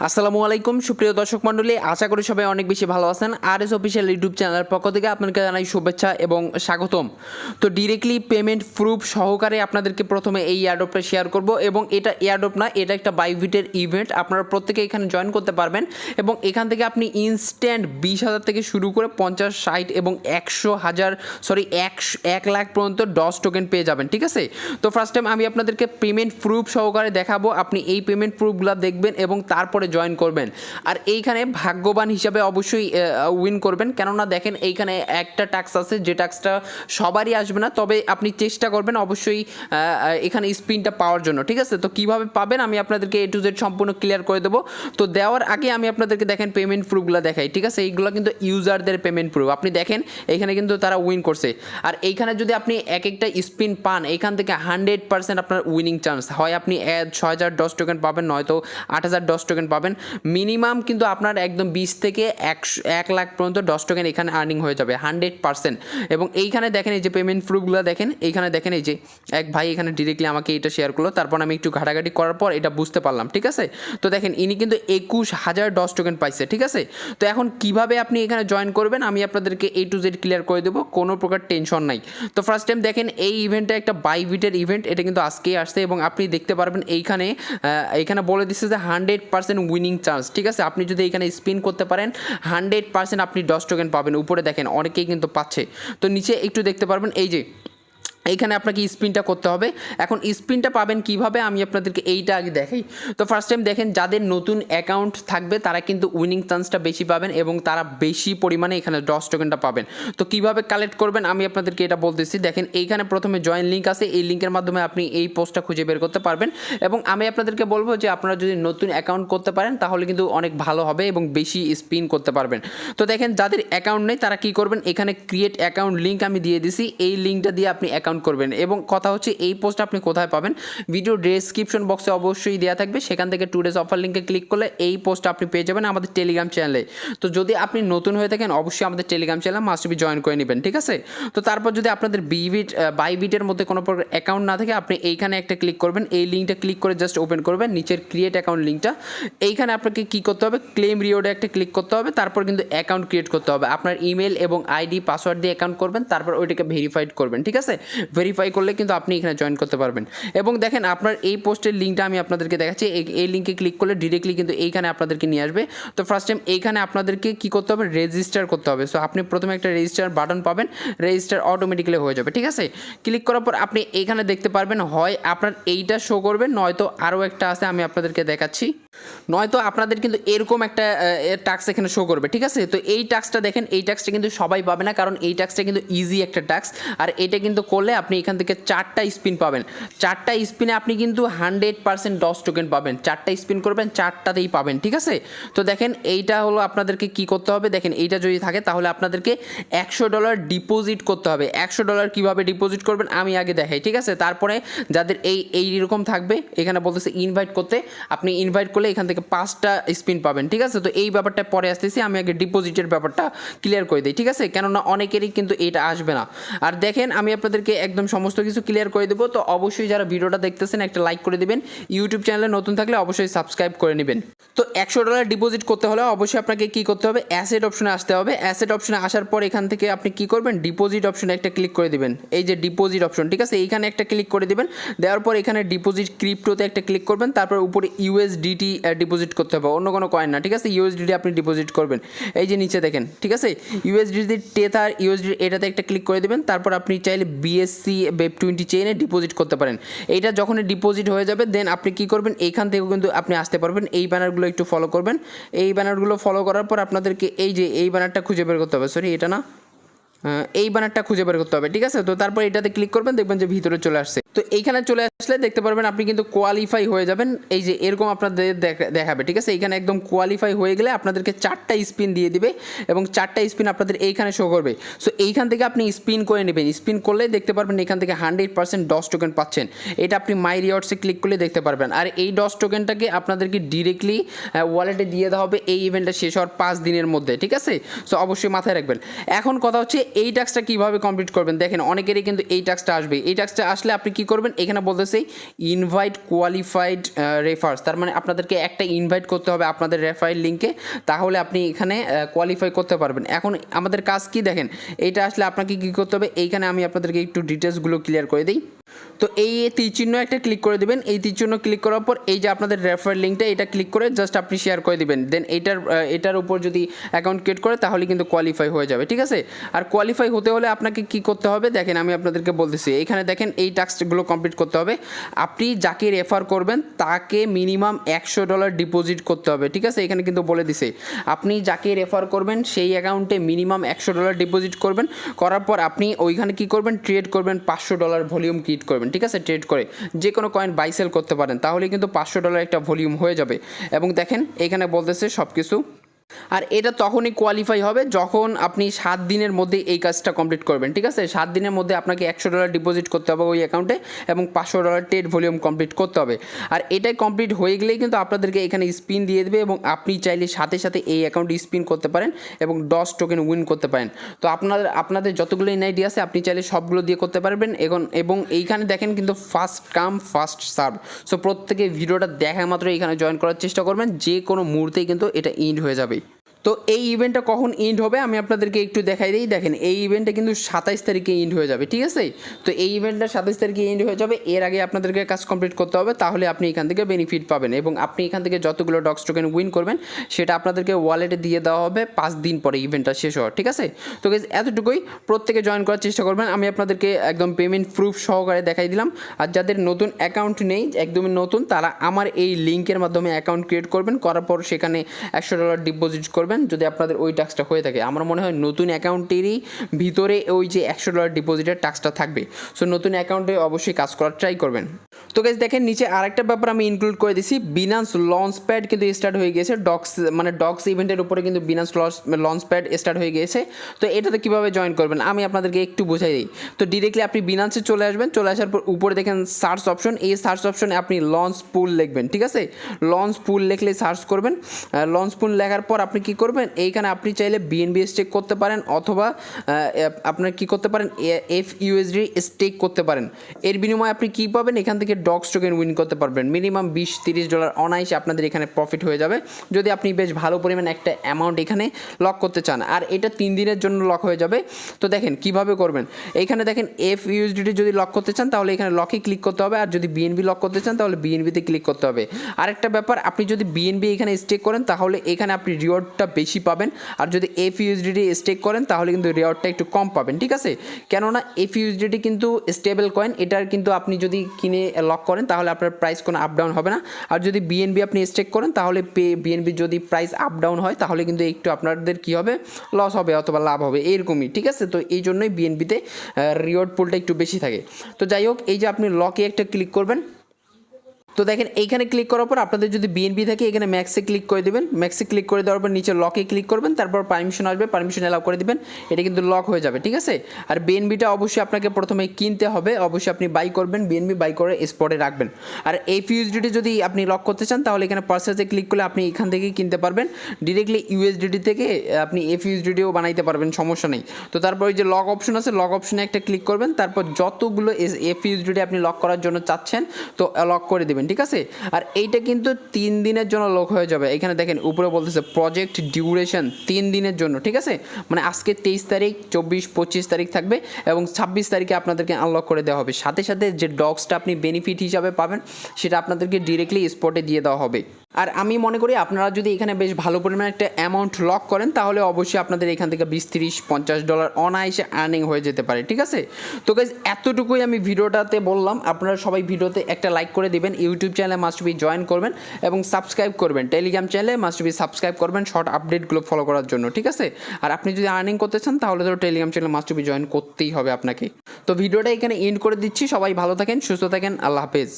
আসসালামু আলাইকুম সুপ্রিয় দর্শক মণ্ডলী, আশা করি সবাই অনেক বেশি ভালো আছেন। আরএস অফিসিয়াল ইউটিউব চ্যানেলের পক্ষ থেকে আপনাদেরকে জানাই শুভেচ্ছা এবং স্বাগতম। তো ডিরেক্টলি পেমেন্ট প্রুফ সহকারে আপনাদেরকে প্রথমে এই এয়ারড্রপটা শেয়ার করব এবং এটা এয়ারড্রপ না, এটা একটা বাইবিটের ইভেন্ট। আপনারা প্রত্যেকে এখানে জয়েন করতে পারবেন এবং এখান থেকে আপনি ইনস্ট্যান্ট 20,000 থেকে শুরু করে 50, 60 এবং 1,00,000 পর্যন্ত ডস টোকেন পেয়ে যাবেন, ঠিক আছে। তো ফার্স্ট টাইম আমি আপনাদেরকে পেমেন্ট প্রুফ সহকারে দেখাবো, আপনি এই পেমেন্ট প্রুফগুলো দেখবেন এবং তারপরে জয়েন করবেন। আর এইখানে ভাগ্যবান হিসাবে অবশ্যই উইন করবেন, কেননা দেখেন এইখানে একটা ট্যাক্স আছে যে ট্যাক্সটা সবারই আসবে না, তবে আপনি চেষ্টা করবেন অবশ্যই এখানে স্পিনটা পাওয়ার জন্য, ঠিক আছে। তো কীভাবে পাবেন আমি আপনাদেরকে A to Z সম্পূর্ণ ক্লিয়ার করে দেবো। তো দেওয়ার আগে আমি আপনাদেরকে দেখেন পেমেন্ট প্রুফগুলো দেখাই, ঠিক আছে। এইগুলো কিন্তু ইউজারদের পেমেন্ট প্রুফ, আপনি দেখেন এইখানে কিন্তু তারা উইন করছে। আর এইখানে যদি আপনি এক একটা স্পিন পান, এইখান থেকে 100% আপনার উইনিং চান্স হয়। আপনি 6,000 ডস টোকেন পাবেন, নয়তো 8,000 ডস টোকেন পাবেন। মিনিমাম কিন্তু আপনার একদম 20 থেকে 1 লাখ পর্যন্ত ডস টোকেন এখানে আর্নিং হয়ে যাবে 100%। এবং এইখানে দেখেন এই যে পেমেন্ট প্রুফগুলো দেখেন, এইখানে দেখেন এই যে এক ভাই এখানে ডিরেক্টলি আমাকে এটা শেয়ার করলো, তারপর আমি একটু ঘাটাঘাটি করার পর এটা বুঝতে পারলাম, ঠিক আছে। তো দেখেন ইনি কিন্তু 21,000 ডস টোকেন পাইছে, ঠিক আছে। তো এখন কিভাবে আপনি এখানে জয়েন করবেন আমি আপনাদেরকে A to Z ক্লিয়ার করে দেবো, কোনো প্রকার টেনশন নাই। তো ফার্স্ট টাইম দেখেন এই ইভেন্টটা একটা বাইবিটের ইভেন্ট, এটা কিন্তু আজকেই আসছে এবং আপনি দেখতে পারবেন এইখানে বলে দিচ্ছে যে 100% উইনিং চান্স, ঠিক আছে। আপনি যদি এখানে স্পিন করতে পারেন 100% আপনি ডস টোকেন পাবেন। উপরে দেখেন অনেকেই কিন্তু পাচ্ছে। তো নিচে একটু দেখতে পারবেন এই যে এইখানে আপনাকে স্পিনটা করতে হবে। এখন স্পিনটা পাবেন কিভাবে আমি আপনাদেরকে এইটা আগে দেখাই। তো ফার্স্ট টাইম দেখেন যাদের নতুন অ্যাকাউন্ট থাকবে তারা কিন্তু উইনিং চান্সটা বেশি পাবেন এবং তারা বেশি পরিমাণে এখানে ডস টোকেনটা পাবেন। তো কিভাবে কালেক্ট করবেন আমি আপনাদেরকে এটা বলতেছি। দেখেন এইখানে প্রথমে জয়েন লিঙ্ক আছে, এই লিঙ্কের মাধ্যমে আপনি এই পোস্টটা খুঁজে বের করতে পারবেন এবং আমি আপনাদেরকে বলবো যে আপনারা যদি নতুন অ্যাকাউন্ট করতে পারেন তাহলে কিন্তু অনেক ভালো হবে এবং বেশি স্পিন করতে পারবেন। তো দেখেন যাদের অ্যাকাউন্ট নেই তারা কি করবেন, এখানে ক্রিয়েট অ্যাকাউন্ট লিঙ্ক আমি দিয়ে দিছি, এই লিঙ্কটা দিয়ে আপনি অ্যাকাউন্ট করবেন। এবং কথা হচ্ছে এই পোস্ট আপনি কোথায় পাবেন, ভিডিও ডেসক্রিপশন বক্সে অবশ্যই দেওয়া থাকবে, সেখান থেকে 2 days অফার লিঙ্কে ক্লিক করলে এই পোস্টটা আপনি পেয়ে যাবেন আমাদের টেলিগ্রাম চ্যানেলে। তো যদি আপনি নতুন হয়ে থাকেন অবশ্যই আমাদের Telegram channel must be join করে নেবেন, ঠিক আছে। তো তারপর যদি আপনাদের বাইবিটের মধ্যে কোনো প্রকার অ্যাকাউন্ট না থাকে আপনি এইখানে একটা ক্লিক করবেন, এই লিঙ্কটা ক্লিক করে জাস্ট ওপেন করবেন নিচের ক্রিয়েট অ্যাকাউন্ট লিঙ্কটা। এইখানে আপনাকে কী করতে হবে, ক্লেম রিওয়ার্ডে একটা ক্লিক করতে হবে, তারপর কিন্তু অ্যাকাউন্ট ক্রিয়েট করতে হবে। আপনার ইমেল এবং আইডি পাসওয়ার্ড দিয়ে অ্যাকাউন্ট করবেন, তারপর ওইটাকে ভেরিফাইড করবেন, ঠিক আছে। ভেরিফাই করলে কিন্তু আপনি এখানে জয়েন করতে পারবেন। এবং দেখেন আপনার এই পোস্টের লিঙ্কটা আমি আপনাদেরকে দেখাচ্ছি, এই লিঙ্কে ক্লিক করলে ডিরেক্টলি কিন্তু এইখানে আপনাদেরকে নিয়ে আসবে। তো ফার্স্ট টাইম এইখানে আপনাদেরকে কী করতে হবে, রেজিস্টার করতে হবে। সো আপনি প্রথমে একটা রেজিস্টার বাটন পাবেন, রেজিস্টার অটোমেটিক্যালি হয়ে যাবে, ঠিক আছে। ক্লিক করার পর আপনি এইখানে দেখতে পারবেন হয় আপনার এইটা শো করবে, নয়তো আরও একটা আছে আমি আপনাদেরকে দেখাচ্ছি, নয়তো আপনাদের কিন্তু এরকম একটা টাস্ক এখানে শো করবে, ঠিক আছে। তো এই টাস্কটা দেখেন, এই টাস্কটা কিন্তু সবাই পাবে না, কারণ এই টাস্কটা কিন্তু ইজি একটা টাস্ক। আর এটা কিন্তু করলে আপনি এখান থেকে 4টা স্পিন পাবেন, 4টা স্পিনে আপনি কিন্তু 100% ডস টোকেন পাবেন। 4টা স্পিন করবেন 4টাতেই পাবেন, ঠিক আছে। তো দেখেন এইটা হলো আপনাদেরকে কি করতে হবে, দেখেন এইটা যদি থাকে তাহলে আপনাদেরকে $100 ডিপোজিট করতে হবে। $100 কীভাবে ডিপোজিট করবেন আমি আগে দেখাই, ঠিক আছে। তারপরে যাদের এইরকম থাকবে এখানে বলতেছে ইনভাইট করতে, আপনি ইনভাইট করলে এখান থেকে 5টা স্পিন পাবেন, ঠিক আছে। তো এই ব্যাপারটা পরে আসতেছি, আমি আগে ডিপোজিটের ব্যাপারটা ক্লিয়ার করে দিই, ঠিক আছে, কেননা অনেকেরই কিন্তু এটা আসবে না। আর দেখেন আমি আপনাদেরকে একদম সমস্ত কিছু ক্লিয়ার করে দেবো। তো অবশ্যই যারা ভিডিওটা দেখতেছেন একটা লাইক করে দেবেন, ইউটিউব চ্যানেলে নতুন থাকলে অবশ্যই সাবস্ক্রাইব করে নেবেন। তো $100 ডিপোজিট করতে হলে অবশ্যই আপনাকে কী করতে হবে, অ্যাসেট অপশনে আসতে হবে। অ্যাসেট অপশনে আসার পর এখান থেকে আপনি কী করবেন, ডিপোজিট অপশনে একটা ক্লিক করে দেবেন, এই যে ডিপোজিট অপশন, ঠিক আছে, এইখানে একটা ক্লিক করে দেবেন। দেওয়ার পর এখানে ডিপোজিট ক্রিপ্টোতে একটা ক্লিক করবেন, তারপর উপরে USDT ডিপোজিট করতে হবে, অন্য কোনো কয়েন না, ঠিক আছে। USDT আপনি ডিপোজিট করবেন, এই যে নিচে দেখেন, ঠিক আছে, USDT টেথার USDT এটাতে একটা ক্লিক করে দেবেন। তারপর আপনি চাইলে BSC Web20 চেইনে ডিপোজিট করতে পারেন। এইটা যখনই ডিপোজিট হয়ে যাবে দেন আপনি কী করবেন, এইখান থেকেও কিন্তু আপনি আসতে পারবেন। এই ব্যানারগুলো একটু ফলো করবেন, এই ব্যানারগুলো ফলো করার পর আপনাদেরকে এই যে এই ব্যানারটা খুঁজে বের করতে হবে, সরি এটা না, এই ব্যানারটা খুঁজে বের করতে হবে, ঠিক আছে। তো তারপর এটাতে ক্লিক করবেন, দেখবেন যে ভিতরে চলে আসছে। তো এইখানে চলে আসলে দেখতে পারবেন আপনি কিন্তু কোয়ালিফাই হয়ে যাবেন, এই যে এরকম আপনাদের দেখাবে, ঠিক আছে। এইখানে একদম কোয়ালিফাই হয়ে গেলে আপনাদেরকে 4টা স্পিন দিয়ে দিবে এবং 4টা স্পিন আপনাদের এইখানে শো করবে। সো এইখান থেকে আপনি স্পিন করে নেবেন, স্পিন করলে দেখতে পারবেন এখান থেকে 100% ডস টোকেন পাচ্ছেন। এটা আপনি মাই রিওয়ার্ডসে ক্লিক করলে দেখতে পারবেন। আর এই ডস টোকেনটাকে আপনাদেরকে ডিরেক্টলি ওয়ালেটে দিয়ে দেওয়া হবে এই ইভেন্টটা শেষ হওয়ার 5 দিনের মধ্যে, ঠিক আছে। সো অবশ্যই মাথায় রাখবেন। এখন কথা হচ্ছে এই টাস্কটা কীভাবে কমপ্লিট করবেন, দেখেন অনেকেরই কিন্তু এই টাস্কটা আসবে। এই টাস্কটা আসলে আপনি কী করবেন, এখানে বলতেছে ইনভাইট কোয়ালিফাইড রেফার্স, তার মানে আপনাদেরকে একটা ইনভাইট করতে হবে আপনাদের রেফারেল লিঙ্কে, তাহলে আপনি এখানে কোয়ালিফাই করতে পারবেন। এখন আমাদের কাজ কি দেখেন, এইটা আসলে আপনাকে কী করতে হবে, এইখানে আমি আপনাদেরকে একটু ডিটেলসগুলো ক্লিয়ার করে দিই। তো এই তীর চিহ্ন একটা ক্লিক করে দিবেন, এই তীর চিহ্ন ক্লিক করার পর এই যে আপনাদের রেফারেল লিঙ্কটা এটা ক্লিক করে জাস্ট আপনি শেয়ার করে দিবেন, দেন এটার উপর যদি অ্যাকাউন্ট ক্রিয়েট করে তাহলে কিন্তু কোয়ালিফাই হয়ে যাবে, ঠিক আছে। আর কোয়ালিফাই হতে হলে আপনাকে কি করতে হবে দেখেন, আমি আপনাদেরকে বলতেছি, এখানে দেখেন এই টাস্কগুলো কমপ্লিট করতে হবে। আপনি যাকে রেফার করবেন তাকে মিনিমাম $100 ডিপোজিট করতে হবে, ঠিক আছে। এখানে কিন্তু বলে দিছে আপনি যাকে রেফার করবেন সেই অ্যাকাউন্টে মিনিমাম $100 ডিপোজিট করবেন, করার পর আপনি ওইখানে কি করবেন, ট্রেড করবেন, $500 ভলিউম ক্রিয়েট করবেন, ঠিক আছে। ট্রেড করে যে কোনো কয়েন বাই সেল করতে পারেন, তাহলে কিন্তু $500 একটা ভলিউম হয়ে যাবে। এবং দেখেন এখানে বলতেছে সব কিছু, আর এটা তখনই কোয়ালিফাই হবে যখন আপনি 7 দিনের মধ্যে এই কাজটা কমপ্লিট করবেন, ঠিক আছে। 7 দিনের মধ্যে আপনাকে $100 ডিপোজিট করতে হবে ওই অ্যাকাউন্টে এবং $500 ট্রেড ভলিউম কমপ্লিট করতে হবে। আর এটাই কমপ্লিট হয়ে গেলেই কিন্তু আপনাদেরকে এখানে স্পিন দিয়ে দেবে এবং আপনি চাইলে সাথে সাথে এই অ্যাকাউন্টে স্পিন করতে পারেন এবং ডস টোকেন উইন করতে পারেন। তো আপনাদের যতগুলো এনআইডি আছে আপনি চাইলে সবগুলো দিয়ে করতে পারবেন। এবং এইখানে দেখেন কিন্তু first come first serve, so প্রত্যেকে ভিডিওটা দেখা মাত্র এখানে জয়েন করার চেষ্টা করবেন, যে কোনো মুহূর্তেই কিন্তু এটা ইন্ড হয়ে যাবে। তো এই ইভেন্টটা কখন ইন্ড হবে আমি আপনাদেরকে একটু দেখাই দিই। দেখেন এই ইভেন্টটা কিন্তু 27 তারিখে ইন্ড হয়ে যাবে, ঠিক আছে। তো এই ইভেন্টটা 27 তারিখে ইন্ড হয়ে যাবে, এর আগে আপনাদেরকে কাজ কমপ্লিট করতে হবে, তাহলে আপনি এখান থেকে বেনিফিট পাবেন এবং আপনি এখান থেকে যতগুলো ডক্স টোকেন উইন করবেন সেটা আপনাদেরকে ওয়ালেটে দিয়ে দেওয়া হবে 5 দিন পরে ইভেন্টটা শেষ হওয়ার, ঠিক আছে। তো গাইস এতটুকুই, প্রত্যেকে জয়েন করার চেষ্টা করবেন। আমি আপনাদেরকে একদম পেমেন্ট প্রুফ সহকারে দেখাই দিলাম। আর যাদের নতুন অ্যাকাউন্ট নেই, একদমই নতুন, তারা আমার এই লিঙ্কের মাধ্যমে অ্যাকাউন্ট ক্রিয়েট করবেন, করার পর সেখানে $100 ডিপোজিট করবেন যদি আপনাদের ওই টাস্কটা হয়ে থাকে। আমার মনে হয় নতুন অ্যাকাউন্টেরই ভিতরে ওই যে $100 ডিপোজিটের টাস্কটা থাকবে, সো নতুন অ্যাকাউন্টে অবশ্যই কাজ করার ট্রাই করবেন। তো গাইস দেখেন নিচে আরেকটা ব্যাপার আমি ইনক্লুড করে দিছি, বিনান্স লঞ্চ প্যাড কিন্তু স্টার্ট হয়ে গেছে। ডক্স ইভেন্টের উপরে কিন্তু বিনান্স লঞ্চ প্যাড স্টার্ট হয়ে গেছে। তো এটাতে কীভাবে জয়েন করবেন আমি আপনাদেরকে একটু বোঝাই দিই। তো ডিরেক্টলি আপনি বিনান্সে চলে আসবেন, চলে আসার পর উপরে দেখেন সার্চ অপশন, এই সার্চ অপশনে আপনি লঞ্চ পুল লিখবেন, ঠিক আছে। লঞ্চ পুল লিখলে সার্চ করবেন, লঞ্চ পুল লেখার পর আপনি কী করবেন, এইখানে আপনি চাইলে বিএনবি স্টেক করতে পারেন অথবা আপনার কী করতে পারেন FUSD স্টেক করতে পারেন। এর বিনিময়ে আপনি কী পাবেন, এখান থেকে ডক্স টোকেন উইন করতে পারবেন। মিনিমাম $20-30 অনায়াসে আপনাদের এখানে প্রফিট হয়ে যাবে যদি আপনি বেশ ভালো পরিমাণ একটা অ্যামাউন্ট এখানে লক করতে চান। আর এটা 3 দিনের জন্য লক হয়ে যাবে। তো দেখেন কিভাবে করবেন, এইখানে দেখেন FUSD যদি লক করতে চান তাহলে এখানে লকে ক্লিক করতে হবে, আর যদি বিএনবি লক করতে চান তাহলে বিএনবিতে ক্লিক করতে হবে। আরেকটা ব্যাপার, আপনি যদি বিএনবি এখানে স্টেক করেন তাহলে এখানে আপনি রিওয়ার্ডটা বেশি পাবেন, আর যদি FUSD স্টেক করেন তাহলে কিন্তু রিওয়ার্ডটা একটু কম পাবেন, ঠিক আছে। কেননা FUSD কিন্তু স্টেবল কয়েন, এটার কিন্তু আপনি যদি কিনে লক করেন তাহলে আপনার প্রাইস কোনো আপ ডাউন হবে না। আর যদি বিএনবি আপনি স্টেক করেন তাহলে বিএনবি যদি প্রাইস আপ ডাউন হয় তাহলে কিন্তু একটু আপনাদের কী হবে, লস হবে অথবা লাভ হবে, এরকমই, ঠিক আছে। তো এই জন্যই বিএনবিতে রিওয়ার্ড পুলটা একটু বেশি থাকে। তো যাই হোক, এই যে আপনি লকে একটা ক্লিক করবেন, তো দেখেন এইখানে ক্লিক করার পর আপনাদের যদি বিএনবি থাকে এখানে ম্যাক্সে ক্লিক করে দেবেন, ম্যাক্সে ক্লিক করে দেওয়ার পর নিচে লকে ক্লিক করবেন, তারপর পারমিশন আসবে, পারমিশন অ্যালাউ করে দিবেন, এটা কিন্তু লক হয়ে যাবে, ঠিক আছে। আর বিএনবিটা অবশ্যই আপনাকে প্রথমে কিনতে হবে, অবশ্যই আপনি বাই করবেন, বিএনবি বাই করে স্পটে রাখবেন। আর FUSD যদি আপনি লক করতে চান তাহলে এখানে পারচেজে ক্লিক করলে আপনি এখান থেকেই কিনতে পারবেন, ডিরেক্টলি USDT থেকে আপনি FUSDও বানাইতে পারবেন, সমস্যা নেই। তো তারপর ওই যে লক অপশন আছে, লক অপশনে একটা ক্লিক করবেন, তারপর যতগুলো FUSD আপনি লক করার জন্য চাচ্ছেন তো লক করে দেবেন, ঠিক আছে। আর এইটা কিন্তু 3 দিনের জন্য লক হয়ে যাবে। এখানে দেখেন উপরে বলতেছে প্রজেক্ট ডিউরেশন 3 দিনের জন্য, ঠিক আছে। মানে আজকে 23 তারিখ, 24-25 তারিখ থাকবে এবং 26 তারিখে আপনাদেরকে আনলক করে দেওয়া হবে। সাথে সাথে যে ডগসটা আপনি বেনিফিট হিসাবে পাবেন সেটা আপনাদেরকে ডিরেক্টলি স্পটে দিয়ে দেওয়া হবে। আর আমি মনে করি আপনারা যদি এখানে বেশ ভালো পরিমাণে একটা অ্যামাউন্ট লক করেন তাহলে অবশ্যই আপনাদের এখান থেকে $20-30-50 অনায়াসে আর্নিং হয়ে যেতে পারে, ঠিক আছে। তো গাইস এতটুকুই আমি ভিডিওটাতে বললাম, আপনারা সবাই ভিডিওতে একটা লাইক করে দিবেন, ইউটিউব চ্যানেলে মাস্ট বি জয়েন করবেন এবং সাবস্ক্রাইব করবেন, টেলিগ্রাম চ্যানেলে মাস্ট বি সাবস্ক্রাইব করবেন শর্ট আপডেটগুলো ফলো করার জন্য, ঠিক আছে। আর আপনি যদি আর্নিং করতে চান তাহলে তো টেলিগ্রাম চ্যানেলে মাস্ট বি জয়েন করতেই হবে আপনাকে। তো ভিডিওটা এখানে এন্ড করে দিচ্ছি, সবাই ভালো থাকেন, সুস্থ থাকেন, আল্লাহ হাফেজ।